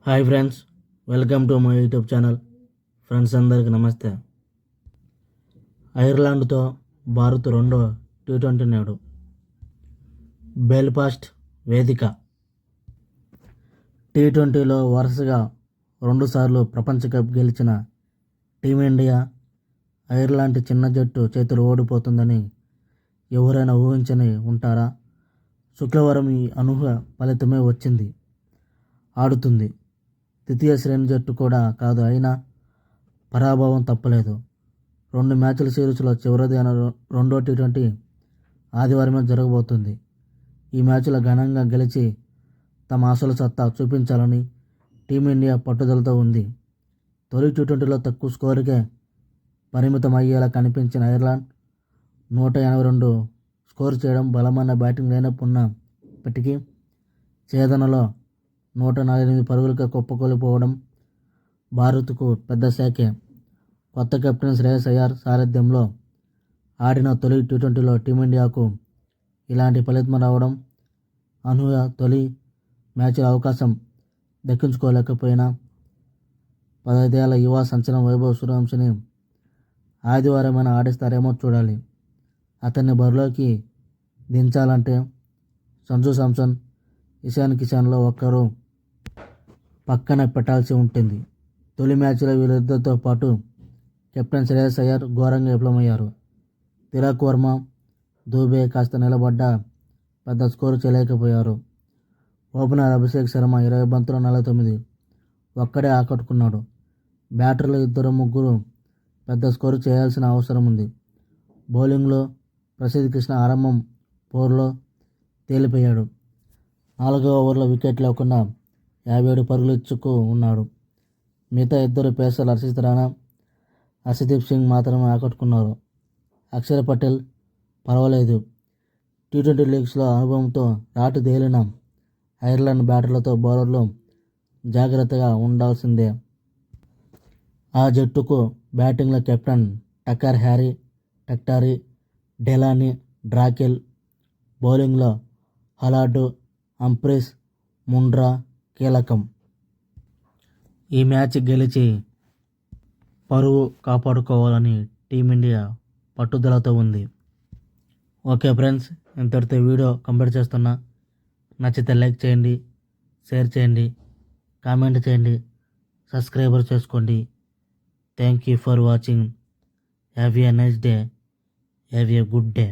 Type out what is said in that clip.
Hi friends, welcome to my YouTube channel. Friends అందరికి నమస్తే. ఐర్లాండ్తో భారత్ రెండో టీ20 నేడు బెల్ఫాస్ట్ వేదిక. టీ20లో వరుసగా 2 సార్లు ప్రపంచ కప్ గెలిచిన టీమిండియా ఐర్లాండ్ చిన్న జట్టు చేతులు ఓడిపోతుందని ఎవరైనా ఊహించని ఉంటారా? శుక్రవారం ఈ అనూహ్య ఫలితమే వచ్చింది. ఆడుతుంది ద్వితీయ శ్రేణి జట్టు కూడా కాదు, అయినా పరాభవం తప్పలేదు. 2 మ్యాచ్ల సిరీస్లో చివరిది అయిన రెండో టీ20 ఆదివారమే జరగబోతుంది. ఈ మ్యాచ్లో ఘనంగా గెలిచి తమ అసలు సత్తా చూపించాలని టీమిండియా పట్టుదలతో ఉంది. తొలి టీ20లో తక్కువ స్కోరుకే పరిమితం అయ్యేలా కనిపించిన ఐర్లాండ్ 182 స్కోరు చేయడం, బలమైన బ్యాటింగ్ లైనప్ ఉన్నప్పటికీ ఛేదనలో 148 పరుగులకే కుప్పకూలిపోవడం భారత్కు పెద్ద శాఖే. కొత్త కెప్టెన్ శ్రేయస్ అయ్యర్ సారథ్యంలో ఆడిన తొలి టీ20లో టీమిండియాకు ఇలాంటి ఫలితం రావడం అనూహ్య. తొలి మ్యాచ్లో అవకాశం దక్కించుకోలేకపోయిన 15 ఏళ్ల యువ సంచలనం వైభవ్ సూర్యవంశిని ఆదివారమైనా ఆడిస్తారేమో చూడాలి. అతన్ని బరిలోకి దించాలంటే సంజు శాంసన్, ఇషాన్ కిషన్లో ఒక్కరు పక్కన పెట్టాల్సి ఉంటుంది. తొలి మ్యాచ్లో వీరిద్దరితో పాటు కెప్టెన్ శ్రేయస్ అయ్యర్ ఘోరంగా విఫలమయ్యారు. తిలక్ వర్మ, దూబే కాస్త నిలబడ్డ పెద్ద స్కోరు చేయలేకపోయారు. ఓపెనర్ అభిషేక్ శర్మ 20 బంతులు 49 ఒక్కడే ఆకట్టుకున్నాడు. బ్యాటర్లు ఇద్దరు ముగ్గురు పెద్ద స్కోరు చేయాల్సిన అవసరం ఉంది. బౌలింగ్లో ప్రసిద్ధ్ కృష్ణ ఆరంభం పోరులో తేలిపోయాడు. 4వ ఓవర్లో వికెట్ లేకుండా 57 పరుగులు ఇచ్చుకు ఉన్నాడు. మిగతా ఇద్దరు పేసర్లు హర్షిత్ రాణా, హర్షదీప్ సింగ్ మాత్రమే ఆకట్టుకున్నారు. అక్షర్ పటేల్ పర్వాలేదు. టీ20 లీగ్స్లో అనుభవంతో రాటుదేలిన ఐర్లాండ్ బ్యాటర్లతో బౌలర్లు జాగ్రత్తగా ఉండాల్సిందే. ఆ జట్టుకు బ్యాటింగ్లో కెప్టెన్ టక్కర్ హ్యారీ, టెక్టారీ, డెలానీ, డ్రాకెల్, బౌలింగ్లో హలార్డ్, హంఫ్రీస్, ముండ్రా కీలకం. ఈ మ్యాచ్ గెలిచి పరువు కాపాడుకోవాలని టీమిండియా పట్టుదలతో ఉంది. ఓకే ఫ్రెండ్స్, ఇంతటితో వీడియో కంప్లీట్ చేస్తున్నా. నచ్చితే లైక్ చేయండి, షేర్ చేయండి, కామెంట్ చేయండి, సబ్స్క్రైబర్ చేసుకోండి. Thank you for watching. Have a nice day. Have a good day.